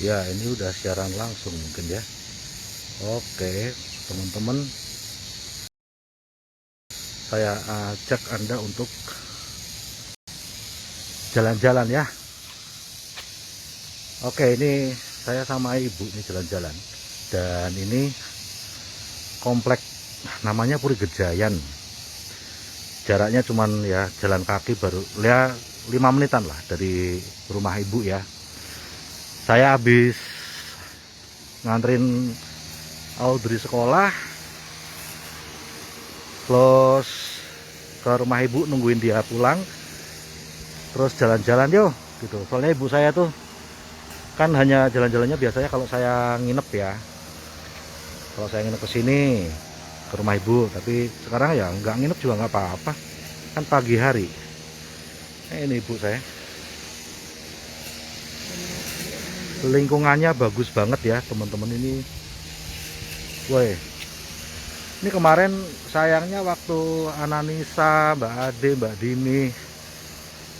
Ya, ini udah siaran langsung mungkin ya. Oke, teman-teman, saya ajak Anda untuk jalan-jalan ya. Oke, ini saya sama ibu ini jalan-jalan. Dan ini komplek namanya Puri Gejayan. Jaraknya cuman ya jalan kaki baru ya 5 menitan lah dari rumah ibu ya. Saya habis nganterin Audrey sekolah, terus ke rumah ibu nungguin dia pulang, terus jalan-jalan yuk gitu. Soalnya ibu saya tuh kan hanya jalan-jalannya biasanya kalau saya nginep ya, kalau saya nginep ke sini ke rumah ibu, tapi sekarang ya nggak nginep juga nggak apa-apa, kan pagi hari. Ini ibu saya, lingkungannya bagus banget ya teman-teman ini. Woi, ini kemarin sayangnya waktu Ananisa, Mbak Ade, Mbak Dini,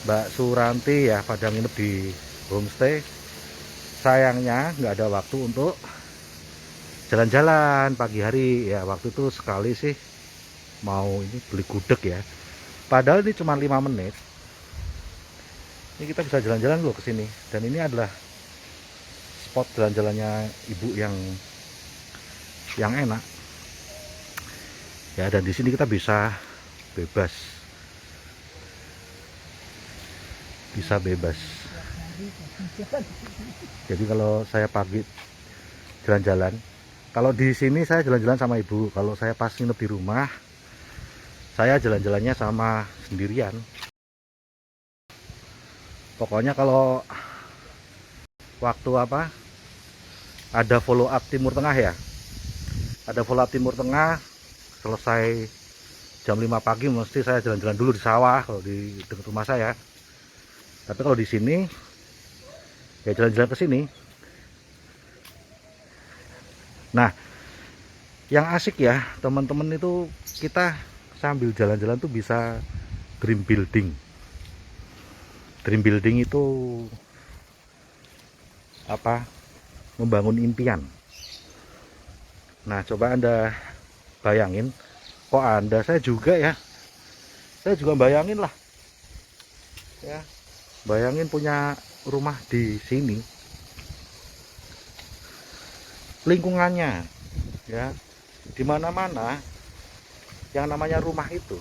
Mbak Suranti ya pada nginep di homestay, sayangnya nggak ada waktu untuk jalan-jalan pagi hari ya. Waktu itu sekali sih mau ini beli gudeg ya, padahal ini cuma 5 menit. Ini kita bisa jalan-jalan loh ke sini, dan ini adalah spot jalan-jalannya ibu yang enak ya. Dan di sini kita bisa bebas, jadi kalau saya pagi jalan-jalan, kalau di sini saya jalan-jalan sama ibu, kalau saya pas nginep di rumah saya jalan-jalannya sama sendirian. Pokoknya kalau waktu apa ada follow up Timur Tengah ya, ada follow up Timur Tengah selesai jam 5 pagi mesti saya jalan-jalan dulu di sawah kalau di dekat rumah saya. Tapi kalau di sini ya jalan-jalan ke sini. Nah, yang asik ya teman-teman itu, kita sambil jalan-jalan tuh bisa dream building. Dream building itu apa? Membangun impian. Nah, coba Anda bayangin, kok Anda, saya juga ya, saya juga bayangin lah ya, bayangin punya rumah di sini, lingkungannya ya, dimana-mana yang namanya rumah itu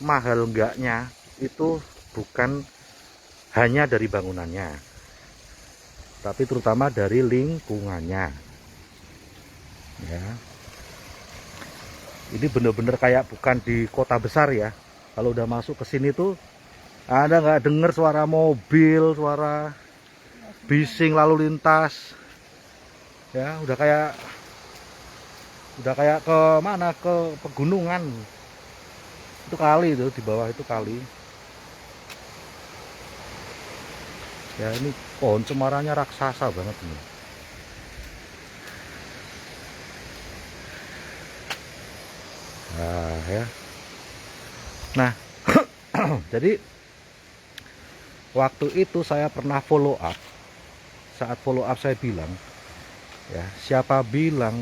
mahal enggaknya itu bukan hanya dari bangunannya, tapi terutama dari lingkungannya ya. Ini bener-bener kayak bukan di kota besar ya. Kalau udah masuk ke sini tuh Anda nggak dengar suara mobil, suara bising lalu lintas ya. Udah kayak ke mana, ke pegunungan. Itu kali itu, di bawah itu kali ya. Ini pohon cemarannya raksasa banget ini. Nah ya, nah jadi waktu itu saya pernah follow up. Saat follow up saya bilang ya, siapa bilang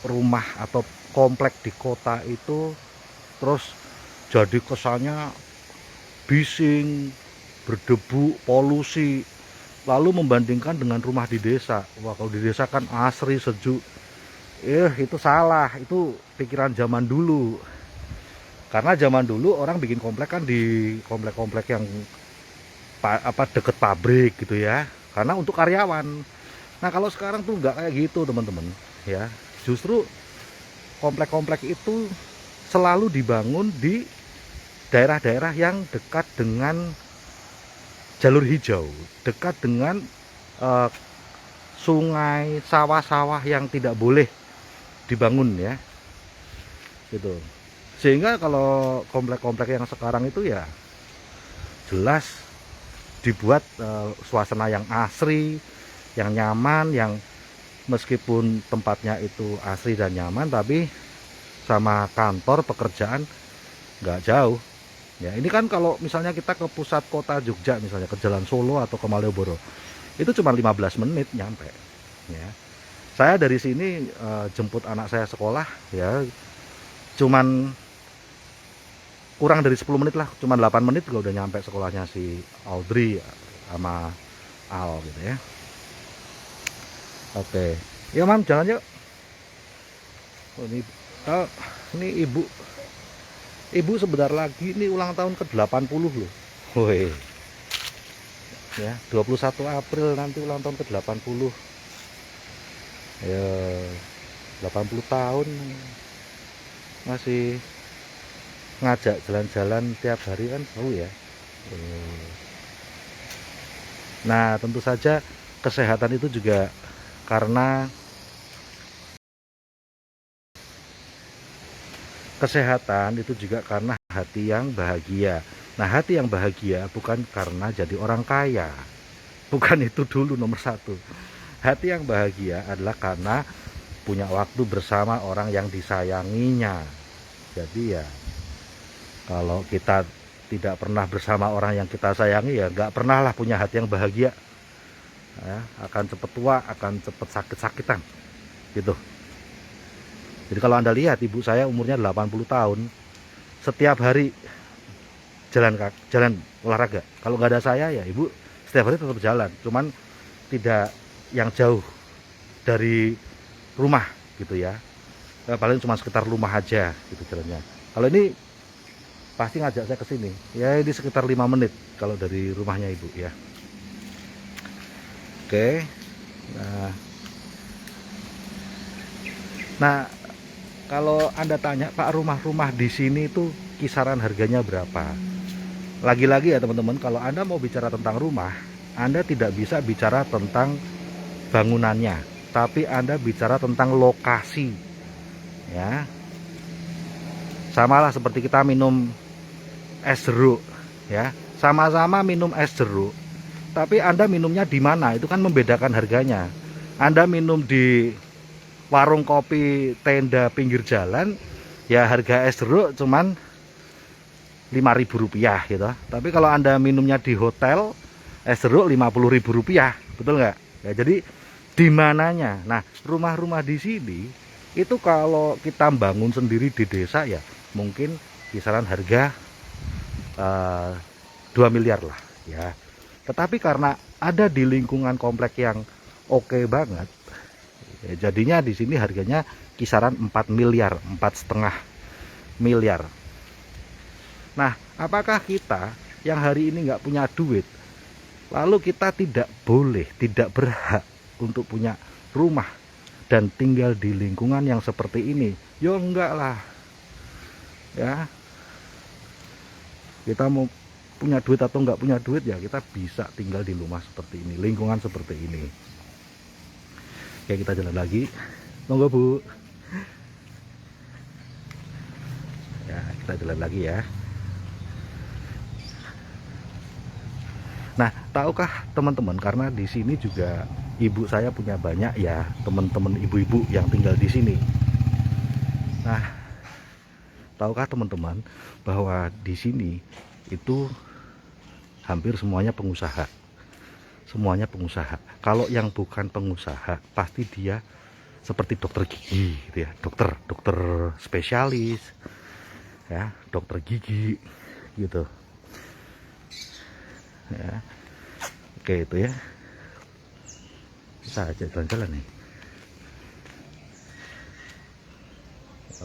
rumah atau komplek di kota itu terus jadi kesannya bising, berdebu, polusi, lalu membandingkan dengan rumah di desa. Wah, kalau di desa kan asri, sejuk. Itu salah, itu pikiran zaman dulu. Karena zaman dulu orang bikin komplek kan di komplek-komplek yang deket pabrik gitu ya, karena untuk karyawan. Nah, kalau sekarang tuh nggak kayak gitu teman-teman ya. Justru komplek-komplek itu selalu dibangun di daerah-daerah yang dekat dengan jalur hijau, dekat dengan sungai, sawah-sawah yang tidak boleh dibangun ya gitu. Sehingga kalau komplek-komplek yang sekarang itu ya jelas dibuat suasana yang asri, yang nyaman, yang meskipun tempatnya itu asri dan nyaman, tapi sama kantor pekerjaan nggak jauh ya. Ini kan kalau misalnya kita ke pusat kota Jogja, misalnya ke Jalan Solo atau ke Malioboro, itu cuma 15 menit nyampe ya. Saya dari sini jemput anak saya sekolah ya, cuman kurang dari 10 menit lah, cuma 8 menit juga udah nyampe sekolahnya si Audrey sama Al gitu ya. Oke, ya Mam, jalan yuk. Oh, ini ibu sebentar lagi ini ulang tahun ke-80 loh. Woi. Ya, 21 April nanti ulang tahun ke-80. Ya, 80 tahun masih ngajak jalan-jalan tiap hari kan tahu ya. Nah, tentu saja kesehatan itu juga karena hati yang bahagia. Nah, hati yang bahagia bukan karena jadi orang kaya, bukan itu dulu nomor satu. Hati yang bahagia adalah karena punya waktu bersama orang yang disayanginya. Jadi ya, kalau kita tidak pernah bersama orang yang kita sayangi, ya nggak pernah lah punya hati yang bahagia ya, akan cepat tua, akan cepat sakit-sakitan gitu. Jadi kalau Anda lihat ibu saya umurnya 80 tahun, setiap hari jalan olahraga. Kalau nggak ada saya ya ibu setiap hari tetap jalan, cuman tidak yang jauh dari rumah gitu ya, paling cuma sekitar rumah aja gitu jalannya. Kalau ini pasti ngajak saya ke sini ya, ini sekitar 5 menit kalau dari rumahnya ibu ya. Oke, nah kalau Anda tanya Pak, rumah-rumah di sini itu kisaran harganya berapa? Lagi-lagi ya teman-teman, kalau Anda mau bicara tentang rumah, Anda tidak bisa bicara tentang bangunannya, tapi Anda bicara tentang lokasi ya. Samalah seperti kita minum es jeruk ya, sama-sama minum es jeruk, tapi Anda minumnya di mana itu kan membedakan harganya. Anda minum di warung kopi tenda pinggir jalan ya harga es jeruk cuman Rp5.000 gitu. Tapi kalau Anda minumnya di hotel, es jeruk Rp50.000, betul nggak? Ya, jadi di mananya. Nah, rumah-rumah di sini itu kalau kita bangun sendiri di desa ya mungkin kisaran harga 2 miliar lah ya. Tetapi karena ada di lingkungan komplek yang oke banget, ya, jadinya di sini harganya kisaran 4 miliar, 4,5 miliar. Nah, apakah kita yang hari ini nggak punya duit, lalu kita tidak boleh, tidak berhak untuk punya rumah dan tinggal di lingkungan yang seperti ini? Yo enggak lah ya. Kita mau punya duit atau nggak punya duit ya kita bisa tinggal di rumah seperti ini, lingkungan seperti ini. Oke, kita jalan lagi, monggo Bu ya, kita jalan lagi ya. Nah, tahukah teman-teman, karena di sini juga ibu saya punya banyak ya teman-teman ibu-ibu yang tinggal di sini. Nah, tahukah teman-teman bahwa di sini itu hampir semuanya pengusaha. Semuanya pengusaha. Kalau yang bukan pengusaha, pasti dia seperti dokter gigi gitu ya, dokter spesialis ya, dokter gigi gitu. Ya. Oke, itu ya, bisa aja jalan-jalan nih.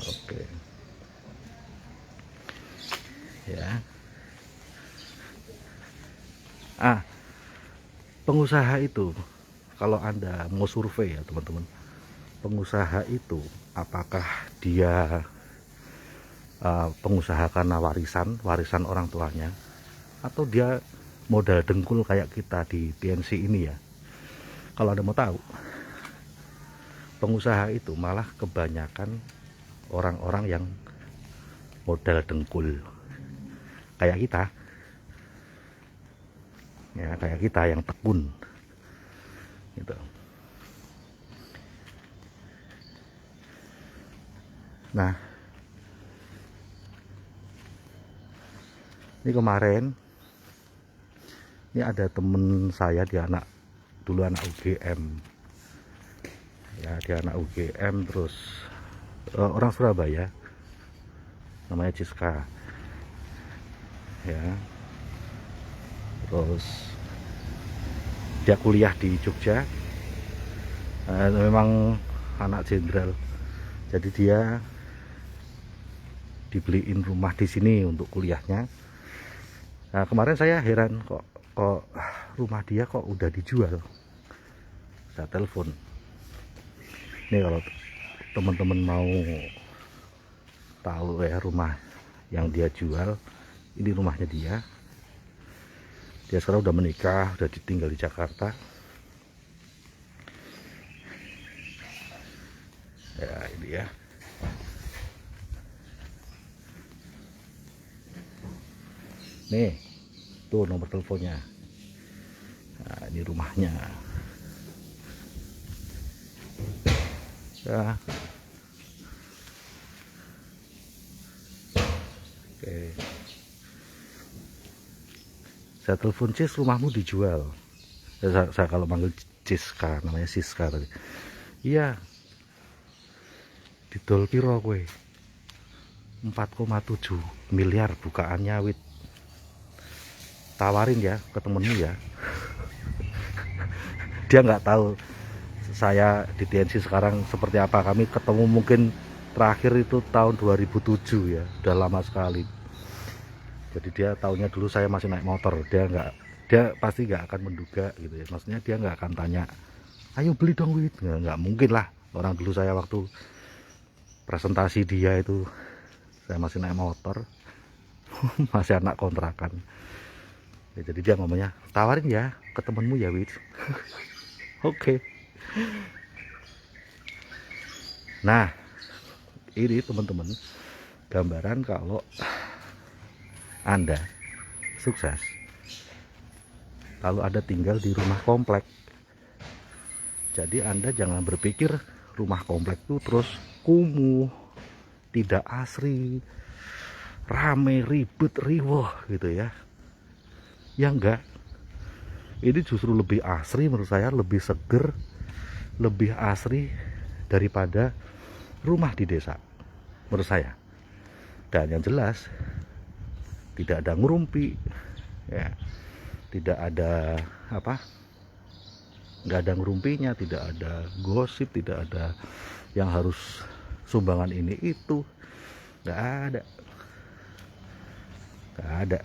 Oke ya. Pengusaha itu kalau Anda mau survei ya teman-teman, pengusaha itu apakah dia pengusaha karena warisan orang tuanya, atau dia modal dengkul kayak kita di TNC ini ya. Kalau Anda mau tahu, pengusaha itu malah kebanyakan orang-orang yang modal dengkul kayak kita ya, kayak kita yang tekun gitu. Nah, ini kemarin ini ada temen saya, dia anak dulu anak UGM ya, dia anak UGM, terus orang Surabaya, namanya Ciska ya. Terus dia kuliah di Jogja, memang anak jenderal, jadi dia dibeliin rumah di sini untuk kuliahnya. Nah, kemarin saya heran kok rumah dia kok udah dijual. Saya telepon, ini kalau teman-teman mau tahu ya rumah yang dia jual, ini rumahnya dia. Dia sekarang udah menikah, udah tinggal di Jakarta ya. Ini ya, nih tuh nomor teleponnya. Nah, ini rumahnya ya. Oke, saya telepon, Cis, rumahmu dijual. Saya kalau manggil Ciska, namanya Siska tadi. Iya, didol piro kowe? 4,7 miliar bukaannya, wit. Tawarin ya ke temenmu ya. Dia nggak tahu saya di TNC sekarang seperti apa. Kami ketemu mungkin terakhir itu tahun 2007 ya, udah lama sekali. Jadi dia tahunya dulu saya masih naik motor. Dia pasti nggak akan menduga gitu ya. Maksudnya dia nggak akan tanya, ayo beli dong wit. Nggak mungkin lah. Orang dulu saya waktu presentasi dia itu saya masih naik motor, masih anak kontrakan ya. Jadi dia ngomongnya, tawarin ya ke temenmu ya wit. Oke. Nah, ini teman-teman gambaran kalau Anda sukses kalau Anda tinggal di rumah komplek. Jadi Anda jangan berpikir rumah komplek itu terus kumuh, tidak asri, rame, ribet, riweh gitu ya. Ya enggak. Ini justru lebih asri menurut saya, lebih seger, lebih asri daripada rumah di desa menurut saya. Dan yang jelas tidak ada ngurumpi ya, tidak ada apa, nggak ada ngurumpinya, tidak ada gosip, tidak ada yang harus sumbangan ini itu, nggak ada.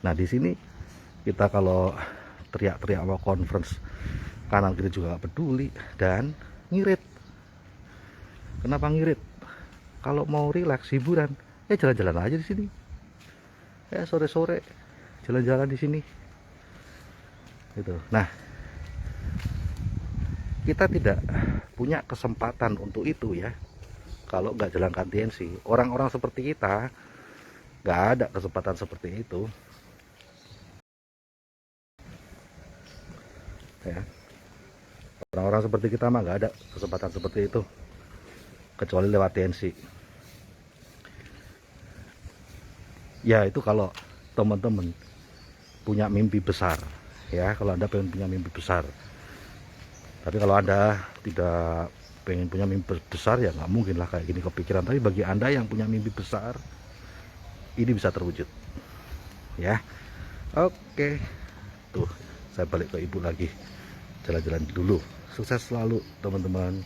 Nah di sini kita kalau teriak-teriak mau conference kanan kiri juga nggak peduli dan ngirit. Kenapa ngirit? Kalau mau rileks hiburan, ya jalan-jalan aja di sini. Ya sore-sore jalan-jalan di sini. Gitu. Nah, kita tidak punya kesempatan untuk itu ya. Kalau nggak jalankan TNC, orang-orang seperti kita nggak ada kesempatan seperti itu. Ya. Orang-orang seperti kita mah nggak ada kesempatan seperti itu, kecuali lewat TNC. Ya itu kalau teman-teman punya mimpi besar ya, kalau Anda pengen punya mimpi besar. Tapi kalau Anda tidak pengen punya mimpi besar ya nggak mungkin lah kayak gini kepikiran. Tapi bagi Anda yang punya mimpi besar, ini bisa terwujud ya. Oke, tuh saya balik ke ibu lagi, jalan-jalan dulu. Sukses selalu teman-teman.